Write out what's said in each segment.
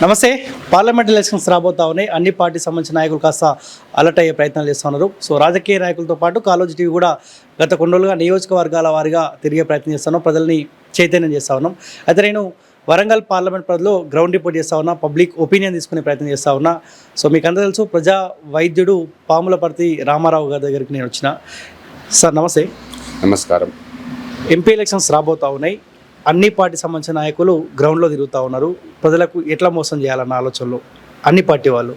నమస్తే. Parliament elections రాబోతా ఉన్నాయి. అన్ని పార్టీ సంబంధించిన నాయకులు కాస్త అలర్ట్ అయ్యే ప్రయత్నాలు చేస్తున్నారు. సో రాజకీయ నాయకులతో పాటు కాలోజీ టీవీ కూడా గత కొన్ని రోజులుగా నియోజకవర్గాల వారిగా తిరిగే ప్రయత్నం చేస్తున్నాం, ప్రజల్ని చైతన్యం చేస్తూ ఉన్నాం. అయితే నేను వరంగల్ పార్లమెంట్ పరిధిలో గ్రౌండ్ రిపోర్ట్ చేస్తూ ఉన్నా, పబ్లిక్ ఒపీనియన్ తీసుకునే ప్రయత్నం చేస్తూ ఉన్నా. సో మీకు అందరూ తెలుసు, ప్రజా వైద్యుడు పాములపర్తి రామారావు గారి దగ్గరికి నేను వచ్చిన. సార్ నమస్తే. నమస్కారం. ఎంపీ ఎలక్షన్స్ రాబోతూ ఉన్నాయి. అన్ని పార్టీ సంబంధించిన నాయకులు గ్రౌండ్లో తిరుగుతూ ఉన్నారు. ప్రజలకు ఎట్లా మోసం చేయాలన్న ఆలోచనలో అన్ని పార్టీ వాళ్ళు.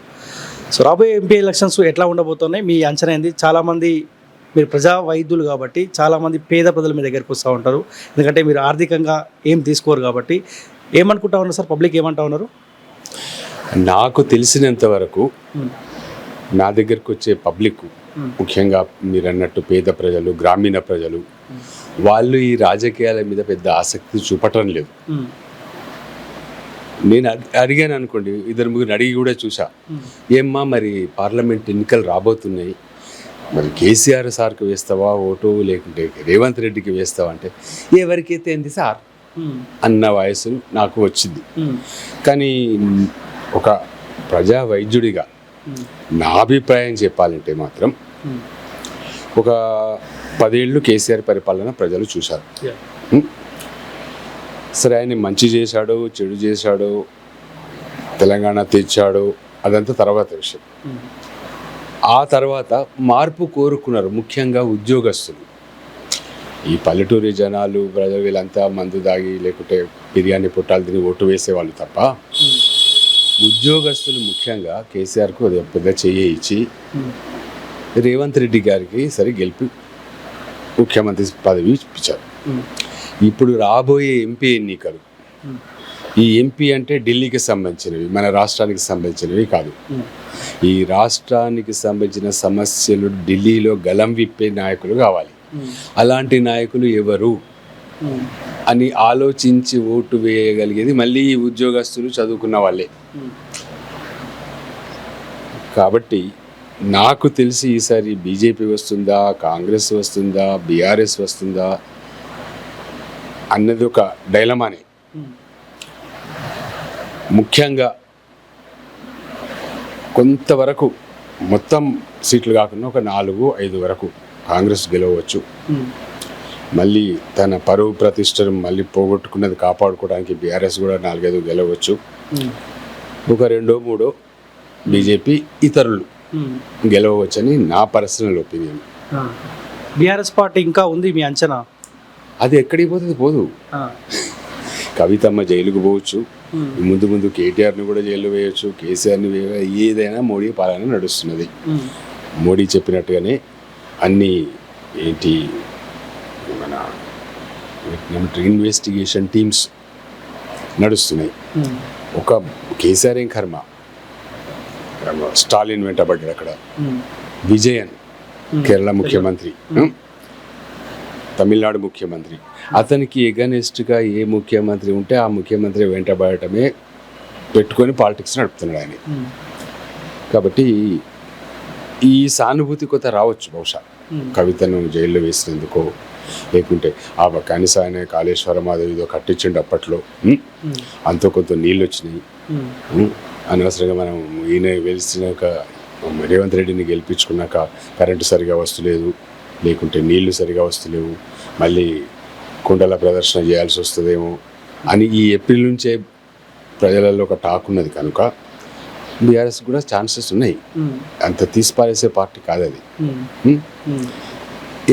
సో రాబోయే ఎంపీ ఎలక్షన్స్ ఎట్లా ఉండబోతున్నాయి, మీ అంచనా ఏంది? చాలామంది మీరు ప్రజా వైద్యులు కాబట్టి చాలామంది పేద ప్రజలు మీ దగ్గరికి వస్తూ ఉంటారు, ఎందుకంటే మీరు ఆర్థికంగా ఏం తీసుకోరు కాబట్టి. ఏమనుకుంటా ఉన్నారు సార్, పబ్లిక్ ఏమంటా ఉన్నారు? నాకు తెలిసినంత వరకు నా దగ్గరకు వచ్చే పబ్లిక్, ముఖ్యంగా మీరు అన్నట్టు పేద ప్రజలు, గ్రామీణ ప్రజలు, వాళ్ళు ఈ రాజకీయాల మీద పెద్ద ఆసక్తి చూపటం లేదు. నేను అడిగాను అనుకోండి, ఇద్దరు ముగ్గురు అడిగి కూడా చూసా, ఏమ్మా మరి పార్లమెంట్ ఎన్నికలు రాబోతున్నాయి, మరి కేసీఆర్ సార్కి వేస్తావా ఓటు, లేకుంటే రేవంత్ రెడ్డికి వేస్తావా అంటే, ఎవరికైతే ఏంది సార్ అన్న వయసు నాకు వచ్చింది. కానీ ఒక ప్రజా వైద్యుడిగా నా అభిప్రాయం చెప్పాలంటే మాత్రం, ఒక 10 ఏళ్ళు కేసీఆర్ పరిపాలన ప్రజలు చూశారు. సరే, ఆయన మంచి చేశాడు, చెడు చేశాడు, తెలంగాణ తెచ్చాడు, అదంతా తర్వాత విషయం. ఆ తర్వాత మార్పు కోరుకున్నారు, ముఖ్యంగా ఉద్యోగస్తులు. ఈ పల్లెటూరి జనాలు, ప్రజలు వీళ్ళంతా మందు దాగి లేకుంటే బిర్యానీ పుట్టాలు తిని ఓటు వేసేవాళ్ళు తప్ప, ఉద్యోగస్తులు ముఖ్యంగా కేసీఆర్కు పెద్ద చెయ్యి ఇచ్చి రేవంత్ రెడ్డి గారికి సరి గెలిపి ముఖ్యమంత్రి పదవి ఇప్పించారు. ఇప్పుడు రాబోయే ఎంపీ ఎన్నికలు, ఈ ఎంపీ అంటే ఢిల్లీకి సంబంధించినవి, మన రాష్ట్రానికి సంబంధించినవి కాదు. ఈ రాష్ట్రానికి సంబంధించిన సమస్యలు ఢిల్లీలో గలం విప్పే నాయకులు కావాలి. అలాంటి నాయకులు ఎవరు అని ఆలోచించి ఓటు వేయగలిగేది మళ్ళీ ఈ ఉద్యోగస్తులు, చదువుకున్న వాళ్ళే. కాబట్టి నాకు తెలిసి ఈసారి బీజేపీ వస్తుందా, కాంగ్రెస్ వస్తుందా, బీఆర్ఎస్ వస్తుందా అన్నది ఒక డైలమానే. ముఖ్యంగా కొంతవరకు, మొత్తం సీట్లు కాకుండా ఒక 4-5 వరకు కాంగ్రెస్ గెలవచ్చు. మళ్ళీ తన పరువు ప్రతిష్టను మళ్ళీ పోగొట్టుకున్నది కాపాడుకోవడానికి బీఆర్ఎస్ కూడా 4-5 గెలవచ్చు. ఒక 2-3 బీజేపీ ఇతరులు గెలవచ్చని నా పర్సనల్ ఒపీనియన్. బీఆర్ఎస్ పార్టీ ఇంకా ఉంది మీ అంచనా? అది ఎక్కడికి పోతుంది, పోదు. కవితమ్మ జైలుకు పోవచ్చు, ముందు ముందు కేటీఆర్ని కూడా జైలు వేయచ్చు, కేసీఆర్ని ఏదైనా మోడీ పాలన నడుస్తున్నది. మోడీ చెప్పినట్టుగానే అన్ని ఏంటి మన ఇన్వెస్టిగేషన్ టీమ్స్ నడుస్తున్నాయి. ఒక కేసీఆర్ ఏం కర్మ, స్టాలిన్ వెంటబడ్డాడు అక్కడ. విజయన్ కేరళ ముఖ్యమంత్రి, తమిళనాడు ముఖ్యమంత్రి, అతనికి ఎగనెస్ట్గా ఏ ముఖ్యమంత్రి ఉంటే ఆ ముఖ్యమంత్రి వెంటబడటమే పెట్టుకొని పాలిటిక్స్ నడుపుతున్నాడు ఆయన. కాబట్టి ఈ సానుభూతి కొత్త రావచ్చు బహుశా, కవితను జైల్లో వేసినందుకో, లేకుంటే ఆ కనీసం ఆయన కాళేశ్వరం అది ఏదో కట్టించండి అప్పట్లో, అంతో కొంత నీళ్ళు వచ్చినాయి. అనవసరంగా మనం ఈయన గెలిచినాక, రేవంత్ రెడ్డిని గెలిపించుకున్నాక కరెంటు సరిగా వస్తలేదు, లేకుంటే నీళ్లు సరిగా వస్తలేవు, మళ్ళీ కుండల ప్రదర్శన చేయాల్సి వస్తుందేమో అని ఈ ఏప్రిల్ నుంచే ప్రజలలో ఒక టాక్ ఉన్నది. కనుక బీఆర్ఎస్ కూడా ఛాన్సెస్ ఉన్నాయి, అంత తీసిపారేసే పార్టీ కాదు అది.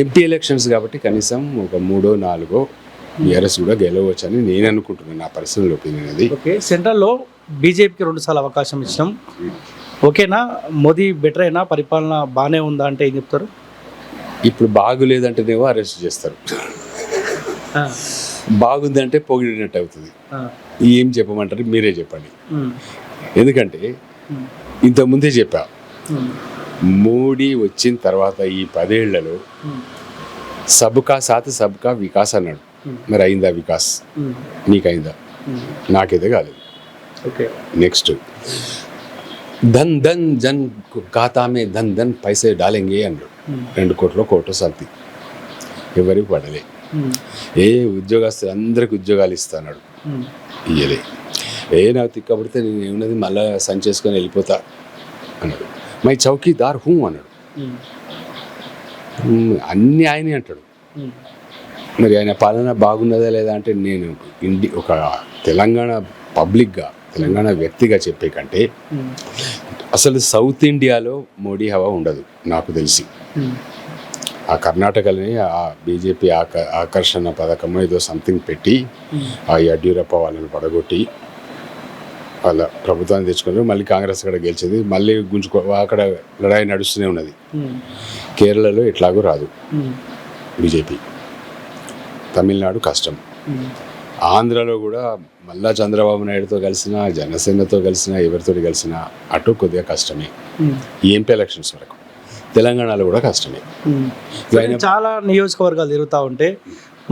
ఎంపీ ఎలక్షన్స్ కాబట్టి కనీసం ఒక 3-4 బీఆర్ఎస్ కూడా గెలవచ్చు అని నేను అనుకుంటున్నాను, నా పర్సనల్ ఒపీనియన్ అది. ఓకే, సెంట్రల్లో బీజేపీకి 2 సార్లు అవకాశం ఇచ్చినాం, ఓకేనా? మోదీ బెటర్ అయినా, పరిపాలన బాగానే ఉందా అంటే ఏం చెప్తారు? ఇప్పుడు బాగులేదంటేనేమో అరెస్ట్ చేస్తారు, బాగుందంటే పొగిడినట్టు అవుతుంది. ఏం చెప్పమంటారు, మీరే చెప్పండి. ఎందుకంటే ఇంతకుముందే చెప్పా, మోడీ వచ్చిన తర్వాత ఈ 10 ఏళ్లలో సబ్కా సాత్ సబ్కా వికాస్ అన్నాడు. మరి అయిందా వికాస్? నీకైందా? నాకైతే కాలేదు. నెక్స్ట్ ధన్ ధన్ జన్ ఖాతామే ధన్ ధన్ పైసే డాలెంగే అన్నాడు. 2 కోట్లు సల్పి ఎవరికి పడలే. ఏ ఉద్యోగస్తులు అందరికి ఉద్యోగాలు ఇస్తున్నాడు, ఇయ్యలే. నాకు తిక్కబడితే నేను ఏమున్నది మళ్ళీ సంచేసుకొని వెళ్ళిపోతా అన్నాడు. మై చౌకీదార్ హూ అన్నాడు. అన్నీ ఆయనే అంటాడు. మరి ఆయన పాలన బాగున్నదా లేదా అంటే నేను ఒక తెలంగాణ పబ్లిక్గా తెలంగాణ వ్యక్తిగా చెప్పే కంటే అసలు సౌత్ ఇండియాలో మోడీ హవా ఉండదు నాకు తెలిసి. ఆ కర్ణాటకలోని ఆ బీజేపీ ఆకర్షణ పథకం ఏదో సంథింగ్ పెట్టి ఆ యడ్యూరప్ప వాళ్ళని పడగొట్టి వాళ్ళ ప్రభుత్వాన్ని తెచ్చుకున్నారు. మళ్ళీ కాంగ్రెస్ అక్కడ గెలిచింది, మళ్ళీ అక్కడ లడాయి నడుస్తూనే ఉన్నది. కేరళలో ఎట్లాగూ రాదు బీజేపీ, తమిళనాడు కష్టం, ఆంధ్రాలో కూడా మళ్ళా చంద్రబాబు నాయుడుతో కలిసిన జనసేనతో కలిసిన ఎవరితో కలిసినా అటు కొద్దిగా కష్టమే. ఎంపీ ఎలక్షన్స్ వరకు తెలంగాణలో కూడా కష్టమే. చాలా నియోజకవర్గాలు తిరుగుతూ ఉంటే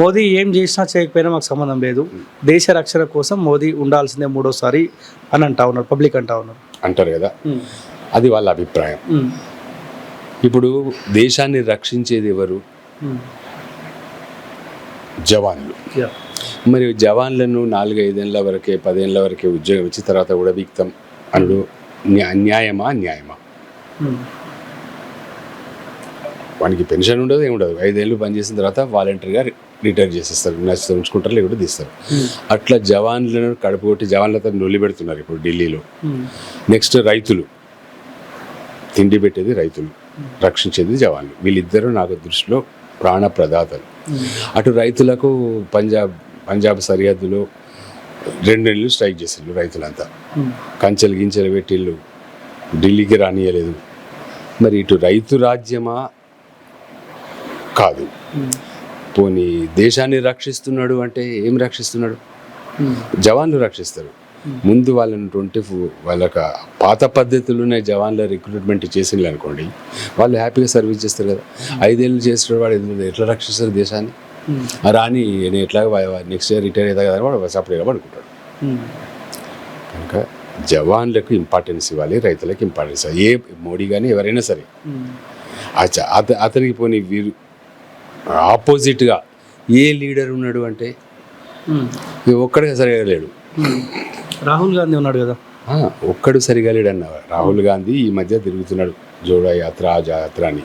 మోదీ ఏం చేసినా చేయకపోయినా మాకు సంబంధం లేదు, దేశ రక్షణ కోసం మోదీ ఉండాల్సిందే మూడోసారి అని అంటా ఉన్నారు, పబ్లిక్ అంటారు కదా. అది వాళ్ళ అభిప్రాయం. ఇప్పుడు దేశాన్ని రక్షించేది ఎవరు? జవాన్లు. మరి జవాన్లను 4-5 ఏళ్ళ వరకే 10 ఏళ్ళ వరకే ఉద్యోగం ఇచ్చి తర్వాత కూడా బిక్తాం అన్నాడు. న్యాయమా? వానికి పెన్షన్ ఉండదు, ఏముండదు. 5 ఏళ్ళు పనిచేసిన తర్వాత వాలంటరీగా రిటైర్ చేసేస్తారు, నచ్చితే ఉంచుకుంటారు, లేకుంటే తీస్తారు. అట్లా జవాన్లను కడుపు కొట్టి జవాన్లతో నొల్లి పెడుతున్నారు ఇప్పుడు ఢిల్లీలో. నెక్స్ట్ రైతులు, తిండి పెట్టేది రైతులు, రక్షించేది జవాన్లు. వీళ్ళిద్దరూ నాకు దృష్టిలో ప్రాణ ప్రదాతలు. అటు రైతులకు పంజాబ్ సరిహద్దులో 2 నెలలు స్ట్రైక్ చేసారు రైతులంతా, కంచెలు గించెలు పెట్టిళ్ళు, ఢిల్లీకి రానియలేదు. మరి ఇటు రైతు రాజ్యమా కాదు? పోనీ దేశాన్ని రక్షిస్తున్నాడు అంటే ఏం రక్షిస్తున్నాడు? జవాన్లు రక్షిస్తారు. ముందు వాళ్ళని వాళ్ళకి పాత పద్ధతులునే జవాన్ల రిక్రూట్మెంట్ చేసింది అనుకోండి, వాళ్ళు హ్యాపీగా సర్వీస్ చేస్తారు కదా. 5 ఏళ్ళు చేసిన వాడు ఎట్లా రక్షిస్తారు దేశాన్ని? రాని నేను ఎట్లా నెక్స్ట్ ఇయర్ రిటైర్ అవుతా కదా వాడు సపరేట్గా పడుకుంటాడు. కనుక జవాన్లకు ఇంపార్టెన్స్ ఇవ్వాలి, రైతులకు ఇంపార్టెన్స్ ఇవ్వాలి. ఏ మోడీ కానీ ఎవరైనా సరే. అతనికి పోనీ వీరు ఆపోజిట్గా ఏ లీడర్ ఉన్నాడు అంటే ఒక్కడిగా సరిగా లేడు. రాహుల్ గాంధీ ఉన్నాడు కదా, ఒక్కడు సరిగా లేడు అన్న. రాహుల్ గాంధీ ఈ మధ్య తిరుగుతున్నాడు, జోడో యాత్ర ఆ యాత్ర అని.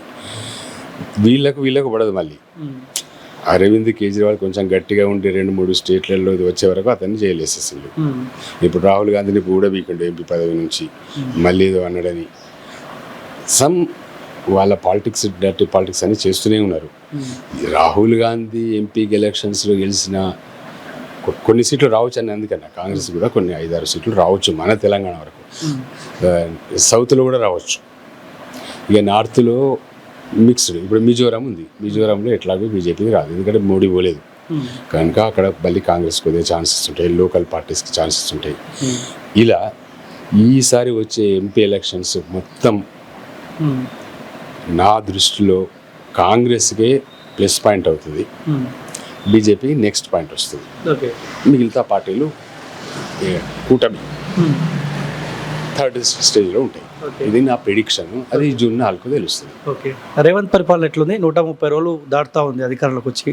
వీళ్ళకు పడదు. మళ్ళీ అరవింద్ కేజ్రీవాల్ కొంచెం గట్టిగా ఉండి 2-3 స్టేట్లలో వచ్చే వరకు అతన్ని జైలు వేసేసిండు. ఇప్పుడు రాహుల్ గాంధీని కూడా వీకుండు ఎంపీ పదవి నుంచి, మళ్ళీ ఏదో అన్నాడని వాళ్ళ పాలిటిక్స్, డర్టీ పాలిటిక్స్ అని చేస్తూనే ఉన్నారు. రాహుల్ గాంధీ ఎంపీ ఎలక్షన్స్లో గెలిచిన కొన్ని సీట్లు రావచ్చు అని, అందుకన్నా కాంగ్రెస్ కూడా కొన్ని 5-6 సీట్లు రావచ్చు మన తెలంగాణ వరకు. సౌత్లో కూడా రావచ్చు. ఇక నార్త్లో మిక్స్డ్. ఇప్పుడు మిజోరాం ఉంది, మిజోరాంలో ఎట్లాగో బీజేపీకి రాదు, ఎందుకంటే మోడీ పోలేదు కనుక అక్కడ మళ్ళీ కాంగ్రెస్కి కొద్దిగా ఛాన్సెస్ ఉంటాయి, లోకల్ పార్టీస్కి ఛాన్సెస్ ఉంటాయి. ఇలా ఈసారి వచ్చే ఎంపీ ఎలక్షన్స్ మొత్తం నా దృష్టిలో కాంగ్రెస్కే ప్లస్ పాయింట్ అవుతుంది, బీజేపీకి నెక్స్ట్ పాయింట్ వస్తుంది. మిగతా పార్టీలు కూటమి థర్డ్ స్టేజ్లో ఉంటాయి. ఇది నా ప్రిడిక్షన్. అది జూన్ 4 తెలుస్తుంది. ఓకే, రేవంత్ పరిపాలన ఎట్లుంది? 130 రోజులు దాటుతూ ఉంది అధికారంలోకి వచ్చి.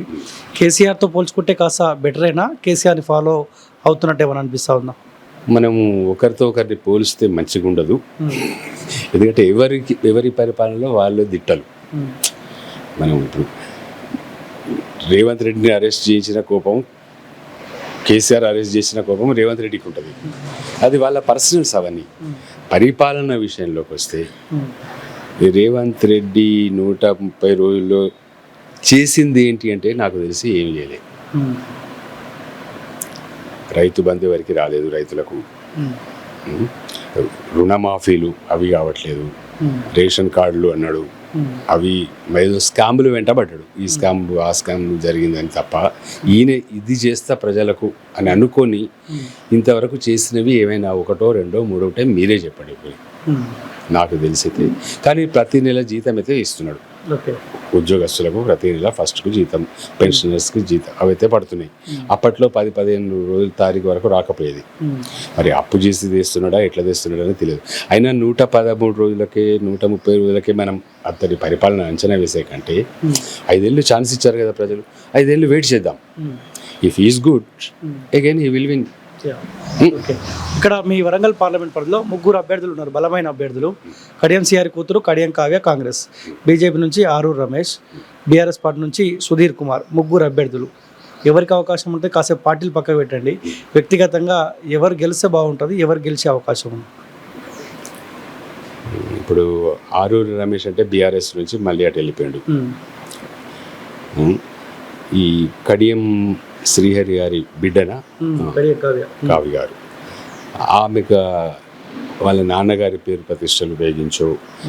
కేసీఆర్తో పోల్చుకుంటే కాస్త బెటరేనా? కేసీఆర్ని ఫాలో అవుతున్నట్టు ఏమైనా అనిపిస్తూ ఉందా? మనము ఒకరితో ఒకరిని పోలిస్తే మంచిగా ఉండదు. ఎందుకంటే ఎవరి పరిపాలనలో వాళ్ళు దిట్టలు. మనం ఇప్పుడు రేవంత్ రెడ్డిని అరెస్ట్ చేయించిన కోపం, కేసీఆర్ అరెస్ట్ చేసిన కోపం రేవంత్ రెడ్డికి ఉంటుంది. అది వాళ్ళ పర్సనల్స్. అవన్నీ పరిపాలన విషయంలోకి వస్తే రేవంత్ రెడ్డి 130 రోజుల్లో చేసింది ఏంటి అంటే నాకు తెలిసి ఏం చేయలేదు. రైతు బంధు ఎవరికి రాలేదు, రైతులకు రుణమాఫీలు అవి కావట్లేదు, రేషన్ కార్డులు అన్నాడు, అవి ఏదో స్కాములు వెంటబడ్డాడు. ఈ స్కామ్ ఆ స్కామ్ జరిగిందని తప్ప ఈయన ఇది చేస్తా ప్రజలకు అని అనుకొని ఇంతవరకు చేసినవి ఏమైనా 1, 2, 3 ఉంటే మీరే చెప్పండి ఇప్పుడు నాకు తెలిసితే. కానీ ప్రతి నెల జీతం అయితే ఇస్తున్నాడు ఉద్యోగస్తులకు. ప్రతి నెల ఫస్ట్కు జీతం, పెన్షనర్స్కి జీతం అవైతే పడుతున్నాయి. అప్పట్లో 10-15 రోజుల తారీఖు వరకు రాకపోయేది. మరి అప్పు చేసి తెస్తున్నాడా ఎట్లా తెస్తున్నాడా అని తెలియదు. అయినా 113 రోజులకే 130 రోజులకే మనం అతడి పరిపాలన అంచనా వేసే కంటే 5 ఏళ్ళు ఛాన్స్ ఇచ్చారు కదా ప్రజలు, 5 ఏళ్ళు వెయిట్ చేద్దాం. If is good again he will win. Okay. ఇక్కడ మీ వరంగల్ పార్లమెంట్ పరిధిలో ముగ్గురు అభ్యర్థులు ఉన్నారు, బలమైన అభ్యర్థులు. కడియం సిఆర్ కూతురు కడియం కావ్య కాంగ్రెస్, బీజేపీ నుంచి ఆరూరు రమేష్, బీఆర్ఎస్ పార్టీ నుంచి సుధీర్ కుమార్, ముగ్గురు అభ్యర్థులు. ఎవరికి అవకాశం ఉంటే కాసేపు పార్టీలు పక్కకు పెట్టండి, వ్యక్తిగతంగా ఎవరు గెలిస్తే బాగుంటుంది, ఎవరు గెలిచే అవకాశం ఉంది? ఇప్పుడు ఆరూరు రమేష్ అంటే బీఆర్ఎస్ నుంచి మళ్ళీ అటు వెళ్ళిపోయాడు. ఈ కడియం శ్రీహరి గారి బిడ్డన కావ్య గారు, ఆమెకు వాళ్ళ నాన్నగారి పేరు ప్రతిష్టలు ఉపయోగించో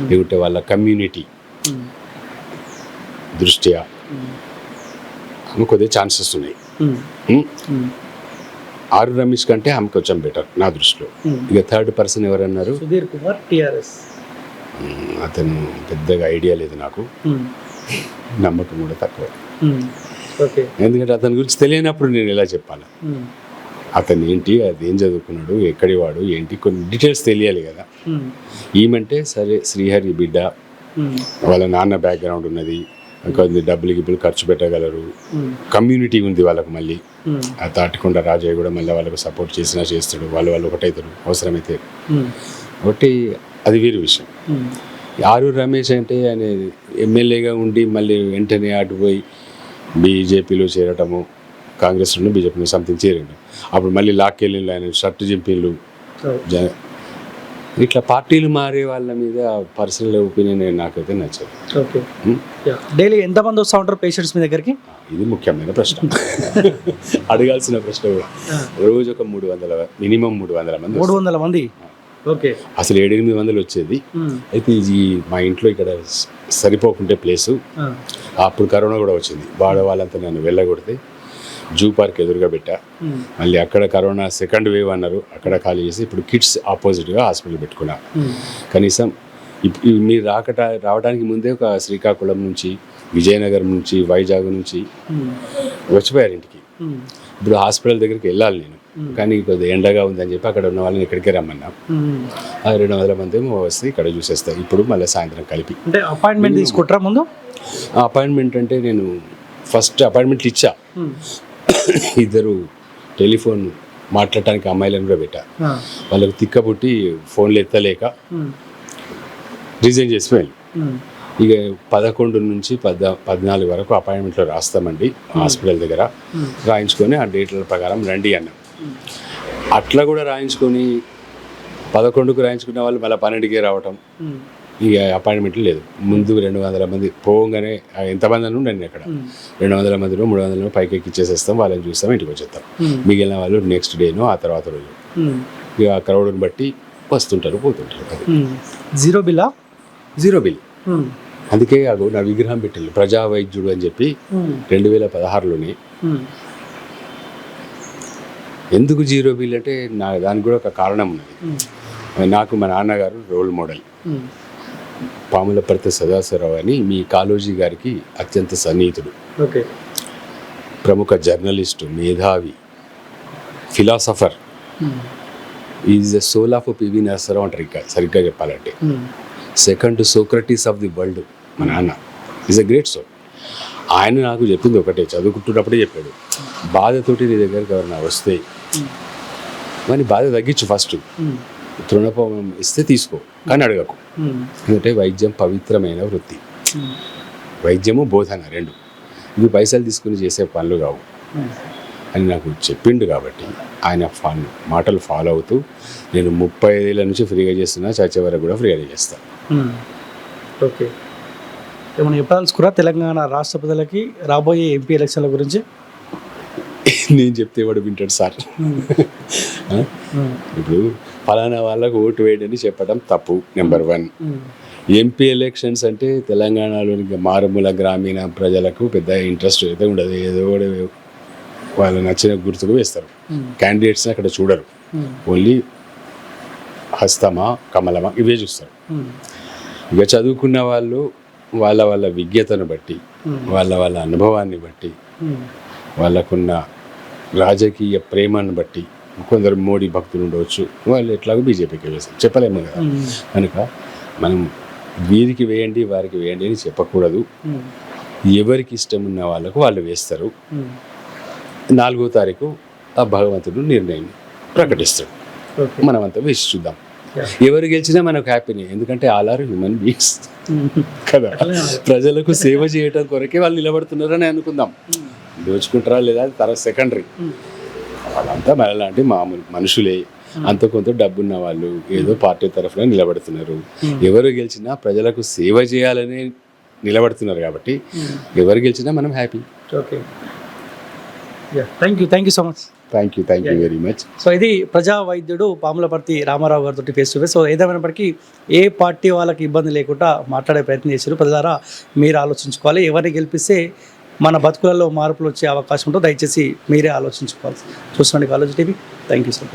లేకుంటే వాళ్ళ కమ్యూనిటీ దృష్ట్యా ఆమె కొద్దిగా ఛాన్సెస్ ఉన్నాయి. ఆరు రమేష్ కంటే ఆమె కొంచెం బెటర్ నా దృష్టిలో. ఇక థర్డ్ పర్సన్ ఎవరన్నారు? సుధీర్ కుమార్, టిఆర్ఎస్. అతను పెద్దగా ఐడియా లేదు నాకు, నమ్మకం కూడా తక్కువ. ఎందుకంటే అతని గురించి తెలియనప్పుడు నేను ఎలా చెప్పాలి? అతను ఏంటి, అది ఏం చదువుకున్నాడు, ఎక్కడి వాడు, ఏంటి, కొన్ని డీటెయిల్స్ తెలియాలి కదా. ఈమంటే సరే శ్రీహరి బిడ్డ, వాళ్ళ నాన్న బ్యాక్గ్రౌండ్ ఉన్నది, కొన్ని డబ్బులు గిబ్బులు ఖర్చు పెట్టగలరు, కమ్యూనిటీ ఉంది వాళ్ళకు. మళ్ళీ ఆ తాటికొండ రాజయ్య కూడా మళ్ళీ వాళ్ళకు సపోర్ట్ చేసినా చేస్తాడు, వాళ్ళు ఒకటైతారు అవసరమైతే. ఒకటి అది వేరే విషయం. ఆరూరు రమేష్ అంటే ఆయన ఎమ్మెల్యేగా ఉండి మళ్ళీ వెంటనే అటుపోయి బీజేపీలో చేరటము, కాంగ్రెస్లో బీజేపీలో సంథింగ్ చేరండి, అప్పుడు మళ్ళీ లాక్కెళ్ళి ఆయన షర్టు జింపిళ్ళు, ఇట్లా పార్టీలు మారే వాళ్ళ మీద పర్సనల్ ఒపీనియన్ నాకైతే నచ్చదు. డైలీ ఎంతమంది వస్తూ ఉంటారు పేషెంట్స్ మీ దగ్గరికి? ఇది ముఖ్యమైన ప్రశ్న, అడగాల్సిన ప్రశ్న కూడా. రోజు ఒక 300, మినిమం 300 మంది. 300 మంది? ఓకే. అసలు 700-800 వచ్చేది. అయితే ఇది మా ఇంట్లో ఇక్కడ సరిపోకుంటే ప్లేసు, అప్పుడు కరోనా కూడా వచ్చింది, వాళ్ళంతా నన్ను వెళ్ళగొడితే జూ పార్క్ ఎదురుగా పెట్టా. మళ్ళీ అక్కడ కరోనా సెకండ్ వేవ్ అన్నారు, అక్కడ ఖాళీ చేసి ఇప్పుడు కిడ్స్ ఆపోజిట్గా హాస్పిటల్ పెట్టుకున్నా. కనీసం మీరు రావడానికి ముందే ఒక శ్రీకాకుళం నుంచి, విజయనగరం నుంచి, వైజాగ్ నుంచి వచ్చిపోయారు ఇంటికి. ఇప్పుడు హాస్పిటల్ దగ్గరికి వెళ్ళాలి నేను, కానీ కొద్దిగా ఎండగా ఉందని చెప్పి అక్కడ ఉన్న వాళ్ళని ఇక్కడికే రమ్మన్నా. 200 మంది ఏమో వస్తే ఇక్కడ చూసేస్తారు. ఇప్పుడు మళ్ళీ సాయంత్రం కలిపి. అంటే అపాయింట్మెంట్ తీసుకుంటారా ముందు? అపాయింట్మెంట్ అంటే నేను ఫస్ట్ అపాయింట్మెంట్లు ఇచ్చా, ఇద్దరు టెలిఫోన్ మాట్లాడటానికి అమ్మాయిలను కూడా పెట్టా. వాళ్ళకు తిక్కబుట్టి ఫోన్లు ఎత్తలేక రిజైన్ చేసిపోయాను. ఇక 11 నుంచి 14 వరకు అపాయింట్మెంట్లో రాస్తామండి హాస్పిటల్ దగ్గర, రాయించుకొని ఆ డేట్ల ప్రకారం రండి అన్నాం. అట్లా కూడా రాయించుకొని 11కు రాయించుకున్న వాళ్ళు మళ్ళీ 12కే రావటం. ఇక అపాయింట్మెంట్లు లేదు. ముందు 200 మంది పోగానే ఎంతమంది అని ఉండండి అక్కడ, 200 మందిలో 300 పైకి ఎక్కిచ్చేసేస్తాం, వాళ్ళని చూస్తాం, ఇంటికి వచ్చేస్తాం. మిగిలిన వాళ్ళు నెక్స్ట్ డేనో ఆ తర్వాత రోజు ఇక ఆ క్రౌడ్ని బట్టి వస్తుంటారు పోతుంటారు. అది జీరో బిల్లా? Zero bill. అందుకే అగో నా విగ్రహం పెట్టాలి ప్రజా వైద్యుడు అని చెప్పి 2016లోనే. ఎందుకు జీరో బిల్ అంటే దానికి కూడా ఒక కారణం ఉన్నది. నాకు మా నాన్నగారు రోల్ మోడల్, పాములపర్తి సదాశివరావు అని మీ కాళోజీ గారికి అత్యంత సన్నిహితుడు, ప్రముఖ జర్నలిస్టు, మేధావి, philosopher. Is the soul of PV Narasarao అంటారు. ఇంకా సరిగ్గా చెప్పాలంటే second Socrates of the world మా నాన్న. Is a great soul. ఆయన నాకు చెప్పింది ఒకటే, చదువుకుంటున్నప్పుడే చెప్పాడు, బాధతోటి నీ దగ్గరికి ఎవరైనా వస్తే మరి బాధ తగ్గించు, ఫస్ట్ తృణపం ఇస్తే తీసుకో కానీ అడగకు. ఎందుకంటే వైద్యం పవిత్రమైన వృత్తి, వైద్యము బోధన రెండు, ఇవి పైసలు తీసుకుని చేసే పనులు కావు అని నాకు చెప్పిండు. కాబట్టి ఆయన మాటలు ఫాలో అవుతూ నేను 35 ఏళ్ళ నుంచి ఫ్రీగా చేస్తున్నా, చచ్చే వరకు కూడా ఫ్రీగా చేస్తాను. ఓకే. ఏమైనా చెప్పాల్సుకురా తెలంగాణ రాష్ట్ర ప్రజలకి రాబోయే ఎంపీ ఎలక్షన్ల గురించి? నేను చెప్తే వాడు వింటాడు సార్. ఇప్పుడు ఫలానా వాళ్ళకు ఓటు వేయడని చెప్పడం తప్పు. నెంబర్ 1. ఎంపీ ఎలక్షన్స్ అంటే తెలంగాణలోని మారుమూల గ్రామీణ ప్రజలకు పెద్ద ఇంట్రెస్ట్ అయితే ఉండదు. ఏదో వాళ్ళు నచ్చిన గుర్తుకు వేస్తారు. క్యాండిడేట్స్ని అక్కడ చూడరు, ఓన్లీ హస్తమా కమలమా ఇవే చూస్తారు. ఇక చదువుకున్న వాళ్ళు వాళ్ళ విజ్ఞతను బట్టి, వాళ్ళ అనుభవాన్ని బట్టి, వాళ్ళకున్న రాజకీయ ప్రేమను బట్టి, కొందరు మోడీ భక్తులు ఉండవచ్చు, వాళ్ళు ఎట్లాగో బీజేపీకి వేస్తారు, చెప్పలేము కదా. కనుక మనం వీరికి వేయండి వారికి వేయండి అని చెప్పకూడదు. ఎవరికి ఇష్టం ఉన్న వాళ్ళకు వాళ్ళు వేస్తారు. 4వ తారీఖు ఆ భగవంతుడు నిర్ణయం ప్రకటిస్తాడు. ఓకే. మనమంతా వేసి చూద్దాం. Yeah. ఎవరు గెలిచినా మనకు హ్యాపీనే, ఎందుకంటే ఆల్ ఆర్ హ్యూమన్ బీయింగ్స్ మ్మ్. కదా. అట్లనే. ప్రజలకు సేవ చేయటం కొరకే వాళ్ళు నిలబడుతున్నారని అనుకుందాం. దోచుకుంటారా లేదా అది తర్వాత సెకండరీ. మ్మ్. వాళ్ళంతా మనలాంటి మామూలు మనుషులే. అంత కొంత డబ్బున్న వాళ్ళు ఏదో పార్టీ తరఫున నిలబడుతున్నారు. ఎవరు గెలిచినా ప్రజలకు సేవ చేయాలని నిలబడుతున్నారు కాబట్టి ఎవరు గెలిచినా మనం happy. Okay. Thank you so much. Thank you very much. So ఇది ప్రజా వైద్యుడు పాములపర్తి రామారావు గారితో ఫేస్ టు ఫేస్. సో ఏదేమైనప్పటికీ ఏ పార్టీ వాళ్ళకి ఇబ్బంది లేకుండా మాట్లాడే ప్రయత్నం చేశారు. ప్రజలారా మీరు ఆలోచించుకోవాలి, ఎవరిని గెలిపిస్తే మన బతుకులలో మార్పులు వచ్చే అవకాశం ఉంటుందో దయచేసి మీరే ఆలోచించుకోవాలి. చూసుకోండి college TV. Thank you so much.